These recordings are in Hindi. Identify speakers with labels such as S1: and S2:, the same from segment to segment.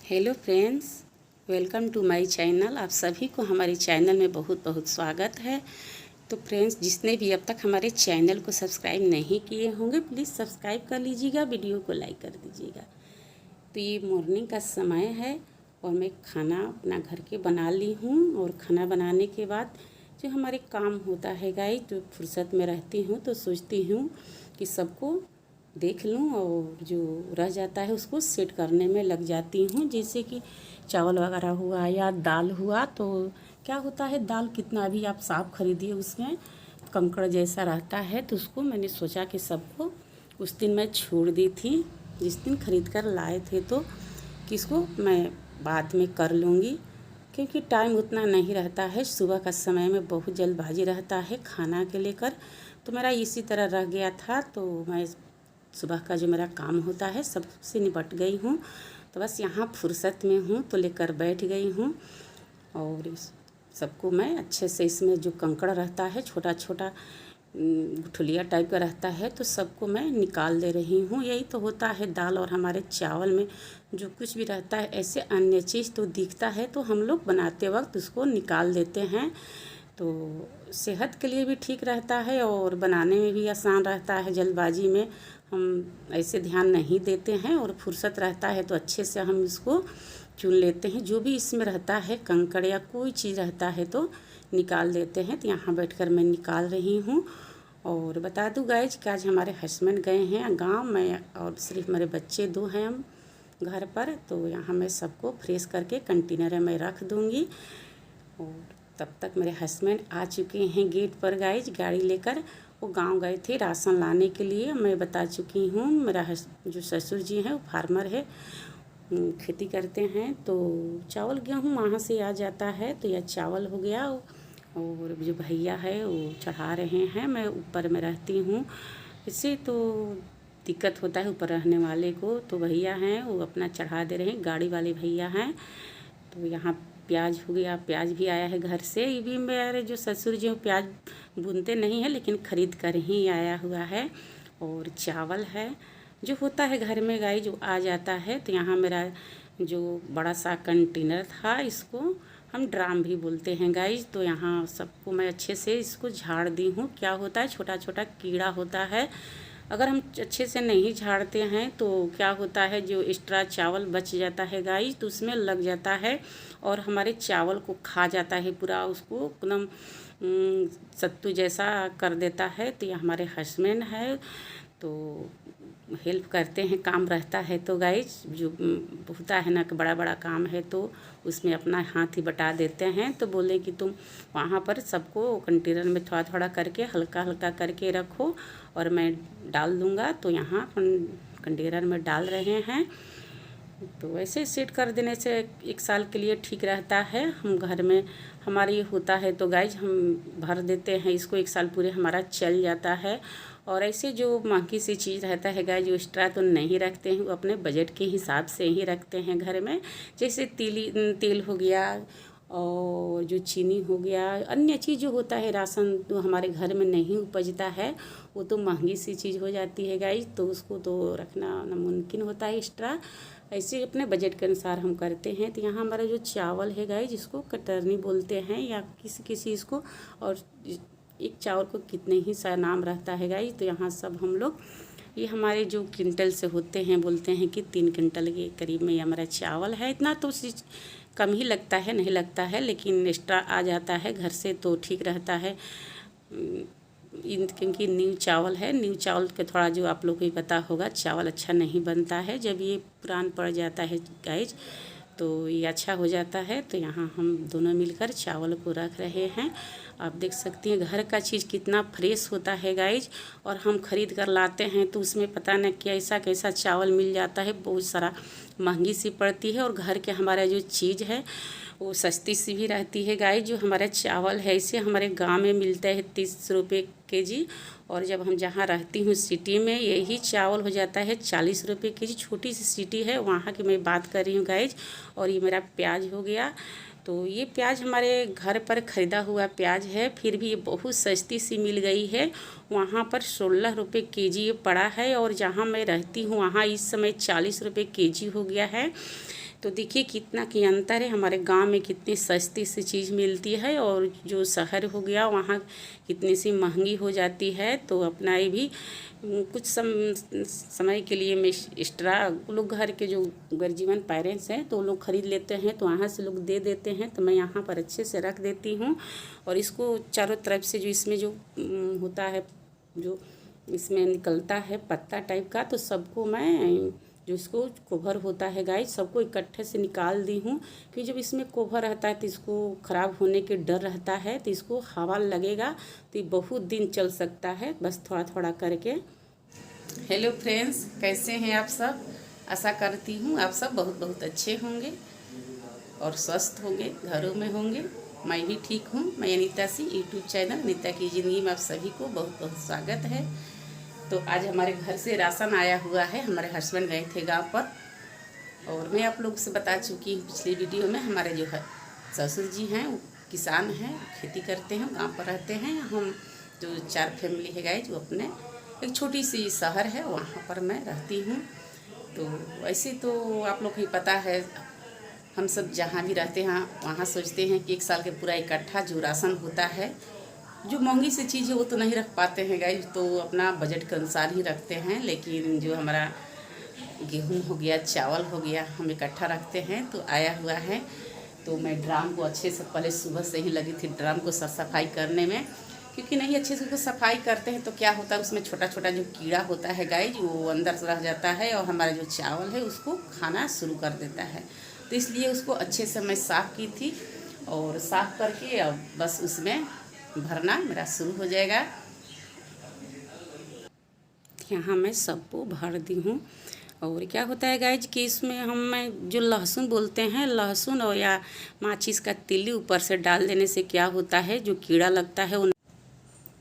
S1: Hello friends, welcome to my channel. आप सभी को हमारे चैनल में बहुत बहुत स्वागत है। तो फ्रेंड्स, जिसने भी अब तक हमारे चैनल को सब्सक्राइब नहीं किए होंगे प्लीज़ सब्सक्राइब कर लीजिएगा, वीडियो को लाइक कर दीजिएगा। तो ये मॉर्निंग का समय है और मैं खाना अपना घर के बना ली हूँ। और खाना बनाने के बाद जो हमारे काम होता है गाइस, तो फुर्सत में रहती हूँ तो सोचती हूँ कि सबको देख लूँ और जो रह जाता है उसको सेट करने में लग जाती हूँ। जैसे कि चावल वगैरह हुआ या दाल हुआ, तो क्या होता है दाल कितना भी आप साफ़ खरीदिए उसमें कंकड़ जैसा रहता है, तो उसको मैंने सोचा कि सबको उस दिन मैं छोड़ दी थी जिस दिन खरीद कर लाए थे, तो किसको मैं बाद में कर लूँगी क्योंकि टाइम उतना नहीं रहता है। सुबह का समय में बहुत जल्दबाजी रहता है खाना के लेकर, तो मेरा इसी तरह रह गया था। तो मैं सुबह का जो मेरा काम होता है सबसे निपट गई हूँ, तो बस यहाँ फुर्सत में हूँ तो लेकर बैठ गई हूँ। और सबको मैं अच्छे से, इसमें जो कंकड़ रहता है छोटा छोटा गुठलिया टाइप का रहता है, तो सबको मैं निकाल दे रही हूँ। यही तो होता है दाल और हमारे चावल में जो कुछ भी रहता है, ऐसे अन्य चीज़ तो दिखता है तो हम लोग बनाते वक्त उसको निकाल देते हैं। तो सेहत के लिए भी ठीक रहता है और बनाने में भी आसान रहता है। जल्दबाजी में हम ऐसे ध्यान नहीं देते हैं और फुर्सत रहता है तो अच्छे से हम इसको चुन लेते हैं। जो भी इसमें रहता है कंकड़ या कोई चीज़ रहता है तो निकाल देते हैं। तो यहाँ बैठकर मैं निकाल रही हूँ। और बता दूँ गाइज कि आज हमारे हस्बैंड गए हैं गांव में और सिर्फ मेरे बच्चे दो हैं हम घर पर, तो यहाँ मैं सबको फ्रेश करके कंटेनर में रख दूँगी। और तब तक मेरे हस्बैंड आ चुके हैं गेट पर गाइज गाड़ी लेकर। वो गांव गए थे राशन लाने के लिए। मैं बता चुकी हूँ, मेरा जो ससुर जी हैं वो फार्मर है, खेती करते हैं, तो चावल गेहूँ वहाँ से आ जाता है। तो यह चावल हो गया और जो भैया है वो चढ़ा रहे हैं। मैं ऊपर में रहती हूँ, इससे तो दिक्कत होता है ऊपर रहने वाले को। तो भैया हैं वो अपना चढ़ा दे रहे हैं, गाड़ी वाले भैया हैं। तो यहाँ प्याज हो गया, प्याज भी आया है घर से। ये भी मेरे जो ससुर जी प्याज बुनते नहीं है लेकिन ख़रीद कर ही आया हुआ है। और चावल है जो होता है घर में गाय जो आ जाता है। तो यहाँ मेरा जो बड़ा सा कंटेनर था, इसको हम ड्राम भी बोलते हैं गाइज। तो यहाँ सबको मैं अच्छे से इसको झाड़ दी हूँ। क्या होता है छोटा छोटा कीड़ा होता है, अगर हम अच्छे से नहीं झाड़ते हैं तो क्या होता है जो एक्स्ट्रा चावल बच जाता है गाइस, तो उसमें लग जाता है और हमारे चावल को खा जाता है पूरा, उसको एकदम सत्तू जैसा कर देता है। तो ये हमारे हस्बैंड है तो हेल्प करते हैं, काम रहता है तो गाइस जो होता है ना कि बड़ा बड़ा काम है तो उसमें अपना हाथ ही बटा देते हैं। तो बोले कि तुम वहाँ पर सबको कंटेनर में थोड़ा थोड़ा करके हल्का हल्का करके रखो और मैं डाल दूँगा। तो यहाँ कंटेनर में डाल रहे हैं। तो ऐसे सेट कर देने से एक साल के लिए ठीक रहता है। हम घर में हमारे ये होता है तो गाइज हम भर देते हैं इसको, एक साल पूरे हमारा चल जाता है। और ऐसे जो महंगी सी चीज़ रहता है गाइज जो एक्स्ट्रा तो नहीं रखते हैं, वो अपने बजट के हिसाब से ही रखते हैं घर में। जैसे तेल हो गया और जो चीनी हो गया, अन्य चीज़ जो होता है राशन तो हमारे घर में नहीं उपजता है, वो तो महंगी सी चीज़ हो जाती है गाइज, तो उसको तो रखना नामुमकिन होता है एक्स्ट्रा। ऐसे अपने बजट के अनुसार हम करते हैं। तो यहाँ हमारा जो चावल है गाइज जिसको कतरनी बोलते हैं या किसी इसको, और एक चावल को कितने ही सा नाम रहता है गाइज। तो यहाँ सब हम लोग ये हमारे जो क्विंटल से होते हैं बोलते हैं कि 3 क्विंटल के करीब में हमारा चावल है। इतना तो कम ही लगता है, नहीं लगता है, लेकिन एक्स्ट्रा आ जाता है घर से तो ठीक रहता है। क्योंकि न्यू चावल है, न्यू चावल के थोड़ा जो आप लोग को ही पता होगा चावल अच्छा नहीं बनता है जब ये पुरान पड़ जाता है गाइज, तो ये अच्छा हो जाता है। तो यहाँ हम दोनों मिलकर चावल को रख रहे हैं। आप देख सकती हैं घर का चीज़ कितना फ्रेश होता है गाइज, और हम ख़रीद कर लाते हैं तो उसमें पता नहीं कैसा कैसा चावल मिल जाता है, बहुत सारा महंगी सी पड़ती है। और घर के हमारा जो चीज़ है वो सस्ती सी भी रहती है गाइज। जो हमारा चावल है इसे हमारे गांव में मिलता है 30 रुपये केजी, और जब हम जहाँ रहती हूँ सिटी में यही चावल हो जाता है 40 रुपये केजी। छोटी सी सिटी है वहाँ की मैं बात कर रही हूँ गाइज। और ये मेरा प्याज हो गया, तो ये प्याज हमारे घर पर ख़रीदा हुआ प्याज है, फिर भी ये बहुत सस्ती सी मिल गई है। वहाँ पर 16 रुपये केजी ये पड़ा है, और जहाँ मैं रहती हूँ वहाँ इस समय 40 रुपये केजी हो गया है। तो देखिए कितना की अंतर है, हमारे गांव में कितनी सस्ती सी चीज़ मिलती है और जो शहर हो गया वहाँ कितनी सी महंगी हो जाती है। तो अपना ये भी कुछ समय के लिए मैं एक्स्ट्रा लोग घर के जो गर्जीवन पेरेंट्स हैं तो लोग ख़रीद लेते हैं, तो वहाँ से लोग दे देते हैं, तो मैं यहाँ पर अच्छे से रख देती हूँ। और इसको चारों तरफ से जो इसमें जो होता है, जो इसमें निकलता है पत्ता टाइप का, तो सबको मैं जो इसको कोभर होता है गाइस सबको इकट्ठे से निकाल दी हूँ। क्योंकि जब इसमें कोभर रहता है तो इसको ख़राब होने के डर रहता है, तो इसको हवा लगेगा तो ये बहुत दिन चल सकता है, बस थोड़ा थोड़ा करके। हेलो फ्रेंड्स, कैसे हैं आप सब? आशा करती हूँ आप सब बहुत बहुत अच्छे होंगे और स्वस्थ होंगे, घरों में होंगे। मैं भी ठीक हूँ। मैं अनीता सी यूट्यूब चैनल अनीता की ज़िंदगी में आप सभी को बहुत बहुत स्वागत है। तो आज हमारे घर से राशन आया हुआ है, हमारे हस्बैंड गए थे गांव पर, और मैं आप लोग से बता चुकी हूँ पिछली वीडियो में। हमारे जो है ससुर जी हैं वो किसान हैं, खेती करते हैं, गांव पर रहते हैं। हम जो 4 फैमिली है गाइस, जो अपने एक छोटी सी शहर है वहाँ पर मैं रहती हूँ। तो वैसे तो आप लोग को ही पता है, हम सब जहाँ भी रहते हैं वहाँ सोचते हैं कि 1 साल के पूरा इकट्ठा जो राशन होता है, जो महंगी सी चीज़ है वो तो नहीं रख पाते हैं गाइस, तो अपना बजट के अनुसार ही रखते हैं। लेकिन जो हमारा गेहूं हो गया, चावल हो गया, हम इकट्ठा रखते हैं। तो आया हुआ है, तो मैं ड्राम को अच्छे से पहले सुबह से ही लगी थी ड्राम को सफाई करने में, क्योंकि नहीं अच्छे से उसको सफाई करते हैं तो क्या होता है उसमें छोटा छोटा जो कीड़ा होता है गाइस वो अंदर रह जाता है और हमारा जो चावल है उसको खाना शुरू कर देता है। तो इसलिए उसको अच्छे से मैं साफ़ की थी, और साफ़ करके अब बस उसमें भरना मेरा शुरू हो जाएगा। यहाँ मैं सबको भर दी हूँ। और क्या होता है गाइज कि इसमें हम जो लहसुन बोलते हैं, लहसुन और या माचिस का तिल्ली ऊपर से डाल देने से क्या होता है, जो कीड़ा लगता है वो।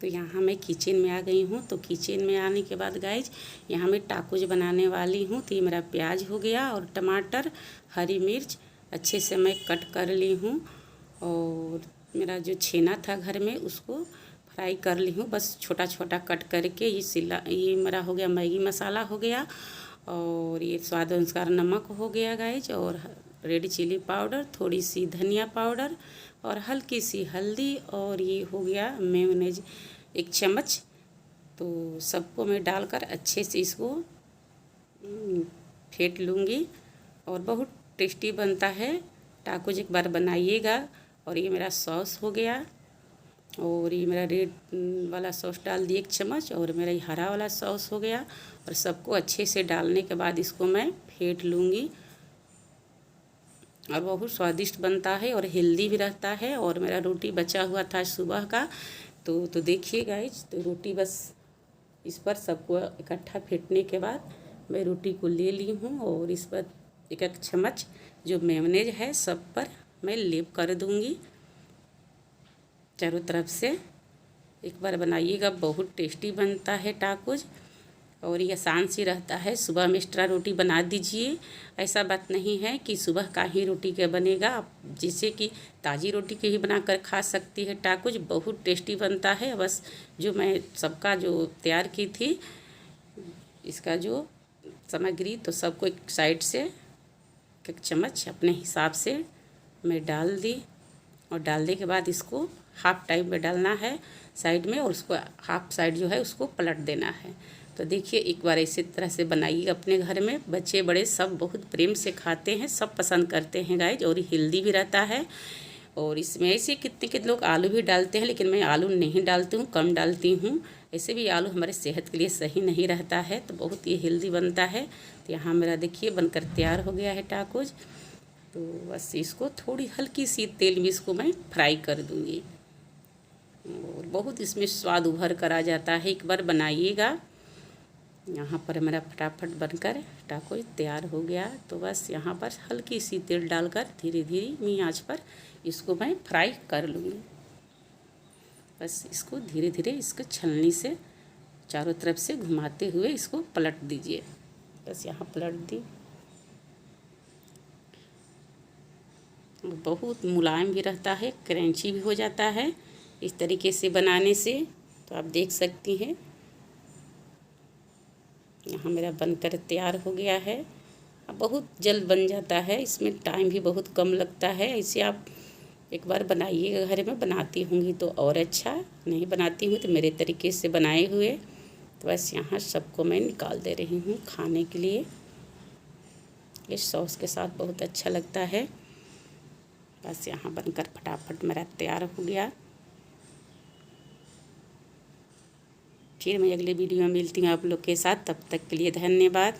S1: तो यहाँ मैं किचन में आ गई हूँ। तो किचन में आने के बाद गाइज यहाँ मैं टाकोज बनाने वाली हूँ। तो ये मेरा प्याज हो गया और टमाटर, हरी मिर्च अच्छे से मैं कट कर ली हूँ, और मेरा जो छेना था घर में उसको फ्राई कर ली हूँ, बस छोटा छोटा कट करके। ये मेरा हो गया मैगी मसाला हो गया, और ये स्वाद अनुसार नमक हो गया गाइज, और रेड चिली पाउडर, थोड़ी सी धनिया पाउडर और हल्की सी हल्दी, और ये हो गया मेयोनेज 1 चम्मच। तो सबको मैं डालकर अच्छे से इसको फेंट लूँगी, और बहुत टेस्टी बनता है। टाकोज एक बार बनाइएगा। और ये मेरा सॉस हो गया, और ये मेरा रेड वाला सॉस डाल दिए 1 चम्मच, और मेरा ये हरा वाला सॉस हो गया। और सबको अच्छे से डालने के बाद इसको मैं फेंट लूँगी, और बहुत स्वादिष्ट बनता है और हेल्दी भी रहता है। और मेरा रोटी बचा हुआ था सुबह का, तो देखिए गाइज, तो रोटी बस इस पर सबको इकट्ठा फेंटने के बाद मैं रोटी को ले ली हूँ, और इस पर 1 चम्मच जो मेयोनेज है सब पर मैं लेप कर दूँगी चारों तरफ से। एक बार बनाइएगा, बहुत टेस्टी बनता है टाकोज, और ये आसान सी रहता है। सुबह में एक्स्ट्रा रोटी बना दीजिए, ऐसा बात नहीं है कि सुबह का ही रोटी का बनेगा, आप जैसे कि ताज़ी रोटी के ही बनाकर खा सकती है। टाकोज बहुत टेस्टी बनता है। बस जो मैं सबका जो तैयार की थी इसका जो सामग्री, तो सबको एक साइड से 1 चम्मच अपने हिसाब से मैं डाल दी, और डालने के बाद इसको हाफ टाइम में डालना है साइड में, और उसको हाफ साइड जो है उसको पलट देना है। तो देखिए एक बार इसी तरह से बनाइए अपने घर में, बच्चे बड़े सब बहुत प्रेम से खाते हैं, सब पसंद करते हैं गाइज, और हेल्दी भी रहता है। और इसमें ऐसे कितने लोग आलू भी डालते हैं, लेकिन मैं आलू नहीं डालती हूँ, कम डालती हूँ। ऐसे भी आलू हमारे सेहत के लिए सही नहीं रहता है, तो बहुत ही हेल्दी बनता है। तो यहाँ मेरा देखिए बनकर तैयार हो गया है टाकोज। तो बस इसको थोड़ी हल्की सी तेल में इसको मैं फ्राई कर दूँगी, और बहुत इसमें स्वाद उभर कर आ जाता है। एक बार बनाइएगा। यहाँ पर मेरा फटाफट बनकर टाकोज तैयार हो गया। तो बस यहाँ पर हल्की सी तेल डालकर धीरे धीरे धीमी आंच पर इसको मैं फ्राई कर लूँगी। बस इसको धीरे धीरे इसको छलनी से चारों तरफ से घुमाते हुए इसको पलट दीजिए। बस यहाँ पलट दी। बहुत मुलायम भी रहता है, क्रंची भी हो जाता है इस तरीके से बनाने से। तो आप देख सकती हैं यहाँ मेरा बनकर तैयार हो गया है। अब बहुत जल्द बन जाता है, इसमें टाइम भी बहुत कम लगता है। ऐसे आप एक बार बनाइएगा, घर में बनाती होंगी तो और अच्छा, नहीं बनाती हूँ तो मेरे तरीके से बनाए हुए। तो बस यहाँ सबको मैं निकाल दे रही हूँ खाने के लिए। ये सॉस के साथ बहुत अच्छा लगता है। बस यहाँ बनकर फटाफट मेरा तैयार हो गया। फिर मैं अगले वीडियो में मिलती हूँ आप लोग के साथ, तब तक के लिए धन्यवाद।